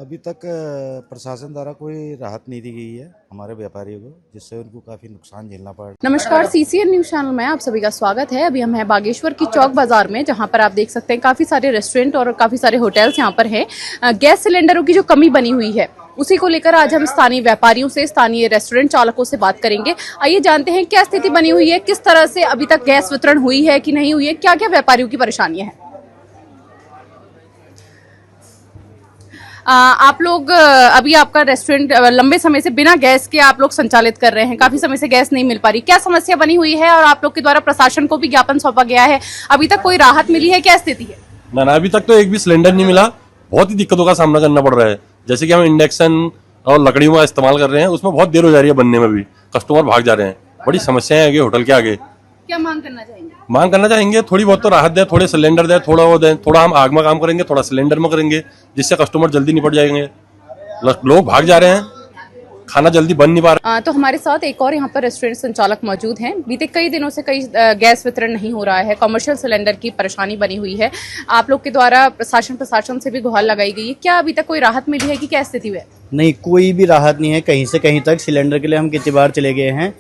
अभी तक प्रशासन द्वारा कोई राहत नहीं दी गई है हमारे व्यापारियों को, जिससे उनको काफी नुकसान झेलना पड़ रहा है। नमस्कार, सीसीएन न्यूज चैनल में आप सभी का स्वागत है। अभी हम हैं बागेश्वर की चौक बाजार में, जहां पर आप देख सकते हैं काफी सारे रेस्टोरेंट और काफी सारे होटल्स यहां पर हैं। गैस सिलेंडरों की जो कमी बनी हुई है उसी को लेकर आज हम स्थानीय व्यापारियों से, स्थानीय रेस्टोरेंट चालकों से बात करेंगे। आइए जानते हैं क्या स्थिति बनी हुई है, किस तरह से अभी तक गैस वितरण हुई है कि नहीं हुई है, क्या क्या व्यापारियों की परेशानियां हैं। आप लोग अभी आपका रेस्टोरेंट लंबे समय से बिना गैस के आप लोग संचालित कर रहे हैं, काफी समय से गैस नहीं मिल पा रही, क्या समस्या बनी हुई है और आप लोग के द्वारा प्रशासन को भी ज्ञापन सौंपा गया है, अभी तक कोई राहत मिली है, क्या स्थिति है? ना अभी तक तो एक भी सिलेंडर नहीं मिला। बहुत ही दिक्कतों का सामना करना पड़ रहा है। जैसे कि हम इंडक्शन और लकड़ियों का इस्तेमाल कर रहे हैं, उसमें बहुत देर हो जा रही है बनने में, भी कस्टमर भाग जा रहे हैं। बड़ी समस्याएं आगे होटल के आगे। क्या मांग करना चाहेंगे? मांग करना चाहेंगे थोड़ी बहुत तो राहत दे, थोड़े सिलेंडर दे, थोड़ा वो दे, थोड़ा हम आग में काम करेंगे, थोड़ा सिलेंडर में करेंगे, जिससे कस्टमर जल्दी निपट जाएंगे। लोग भाग जा रहे हैं, खाना जल्दी बन नहीं पा रहा। तो हमारे साथ एक और यहाँ पर रेस्टोरेंट संचालक मौजूद हैं। बीते कई दिनों से गैस वितरण नहीं हो रहा है, कमर्शियल सिलेंडर की परेशानी बनी हुई है। आप लोग के द्वारा प्रशासन से भी गुहार लगाई गई है, क्या अभी तक कोई राहत मिली है कि क्या स्थिति है? नहीं, कोई भी राहत नहीं है। कहीं से कहीं तक सिलेंडर के लिए हम कितनी बार चले गए हैं,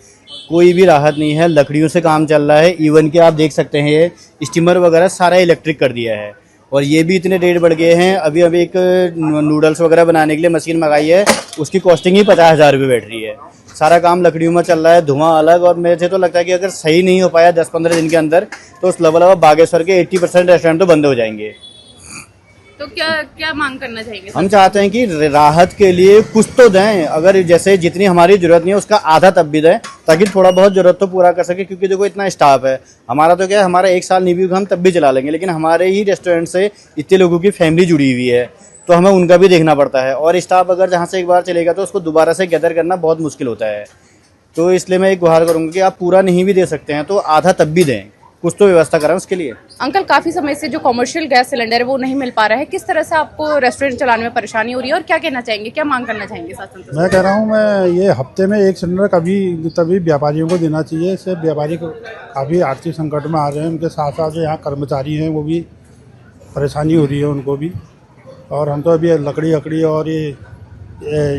कोई भी राहत नहीं है। लकड़ियों से काम चल रहा है। इवन कि आप देख सकते हैं ये स्टीमर वगैरह सारा इलेक्ट्रिक कर दिया है, और ये भी इतने रेट बढ़ गए हैं। अभी एक नूडल्स वगैरह बनाने के लिए मशीन मंगाई है, उसकी कॉस्टिंग ही 50,000 रुपये बैठ रही है। सारा काम लकड़ियों में चल रहा है, धुआं अलग। और मेरे से तो लगता है कि अगर सही नहीं हो पाया 10-15 दिन के अंदर, तो उस लेवल बागेश्वर के 80% रेस्टोरेंट तो बंद हो जाएंगे। तो क्या मांग करना चाहेंगे? हम चाहते हैं कि राहत के लिए कुछ तो दें। अगर जैसे जितनी हमारी जरूरत नहीं है उसका आधा तब भी दें, ताकि थोड़ा बहुत जरूरत तो पूरा कर सके। क्योंकि देखो इतना स्टाफ है हमारा, तो क्या है, हमारा एक साल नहीं भी हम तब भी चला लेंगे, लेकिन हमारे ही रेस्टोरेंट से इतने लोगों की फैमिली जुड़ी हुई है, तो हमें उनका भी देखना पड़ता है। और स्टाफ अगर जहाँ से एक बार चलेगा तो उसको दोबारा से गैदर करना बहुत मुश्किल होता है। तो इसलिए मैं एक गुहार करूँगा कि आप पूरा नहीं भी दे सकते हैं तो आधा तब भी दें, कुछ तो व्यवस्था करें उसके लिए। अंकल, काफी समय से जो कमर्शियल गैस सिलेंडर है वो नहीं मिल पा रहा है, किस तरह से आपको रेस्टोरेंट चलाने में परेशानी हो रही है और क्या कहना चाहेंगे, क्या मांग करना चाहेंगे शासन से? मैं कह रहा हूँ, मैं ये हफ्ते में एक सिलेंडर कभी तभी व्यापारियों को देना चाहिए। इससे व्यापारी को काफ़ी आर्थिक संकट में आ रहे हैं। उनके साथ साथ जो यहाँ कर्मचारी हैं वो भी परेशानी हो रही है उनको भी। और हम तो अभी लकड़ी और ये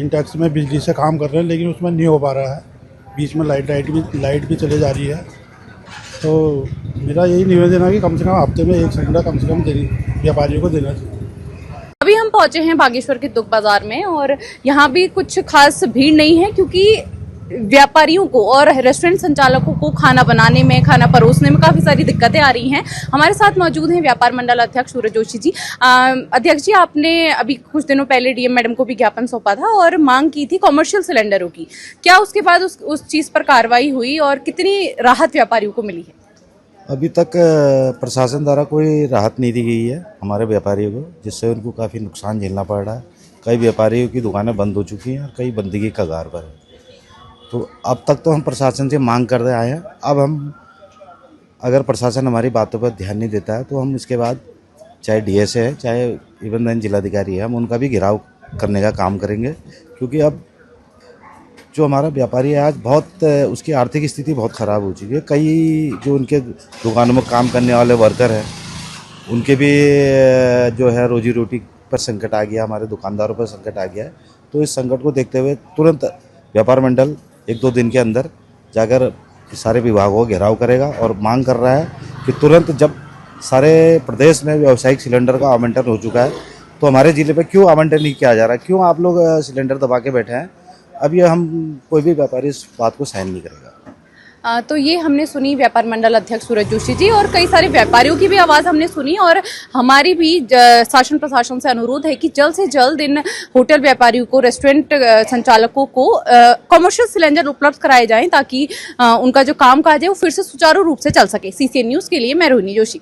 इंडक्शन में बिजली से काम कर रहे हैं, लेकिन उसमें नहीं हो पा रहा है। बीच में लाइट भी चले जा रही है। तो मेरा यही निवेदन है कि कम से कम हफ्ते में एक सिलेंडर कम से कम व्यापारियों को देना चाहिए। अभी हम पहुंचे हैं बागेश्वर के दुग बाजार में, और यहाँ भी कुछ खास भीड़ नहीं है, क्योंकि व्यापारियों को और रेस्टोरेंट संचालकों को खाना बनाने में, खाना परोसने में काफी सारी दिक्कतें आ रही हैं। हमारे साथ मौजूद हैं व्यापार मंडल अध्यक्ष सूरज जोशी जी। अध्यक्ष जी, आपने अभी कुछ दिनों पहले डीएम मैडम को भी ज्ञापन सौंपा था और मांग की थी कमर्शियल सिलेंडरों की, क्या उसके बाद उस चीज पर कार्रवाई हुई और कितनी राहत व्यापारियों को मिली है? अभी तक प्रशासन द्वारा कोई राहत नहीं दी गई है हमारे व्यापारियों को, जिससे उनको काफ़ी नुकसान झेलना पड़ रहा है। कई व्यापारियों की दुकानें बंद हो चुकी हैं और कई बंदी की कगार पर है। तो अब तक तो हम प्रशासन से मांग करते आए हैं। अब हम, अगर प्रशासन हमारी बातों पर ध्यान नहीं देता है, तो हम इसके बाद चाहे डीएस है, चाहे इवन जिलाधिकारी है, हम उनका भी घेराव करने का काम करेंगे। क्योंकि अब जो हमारा व्यापारी है आज बहुत, उसकी आर्थिक स्थिति बहुत ख़राब हो चुकी है। कई जो उनके दुकानों में काम करने वाले वर्कर हैं, उनके भी जो है रोजी रोटी पर संकट आ गया, हमारे दुकानदारों पर संकट आ गया है। तो इस संकट को देखते हुए तुरंत व्यापार मंडल 1-2 दिन के अंदर जाकर सारे विभागों को घेराव करेगा और मांग कर रहा है कि तुरंत, जब सारे प्रदेश में व्यावसायिक सिलेंडर का आवंटन हो चुका है, तो हमारे ज़िले पर क्यों आवंटन नहीं किया जा रहा है? क्यों आप लोग सिलेंडर दबा के बैठे हैं? अब ये हम, कोई भी व्यापारी इस बात को सहन नहीं करेगा। तो ये हमने सुनी व्यापार मंडल अध्यक्ष सूरज जोशी जी, और कई सारे व्यापारियों की भी आवाज़ हमने सुनी। और हमारी भी शासन प्रशासन से अनुरोध है कि जल्द से जल्द इन होटल व्यापारियों को, रेस्टोरेंट संचालकों को कमर्शियल सिलेंडर उपलब्ध कराए जाएं, ताकि उनका जो काम काज है वो फिर से सुचारू रूप से चल सके। सीसीएन न्यूज़ के लिए मैं रोहिणी जोशी।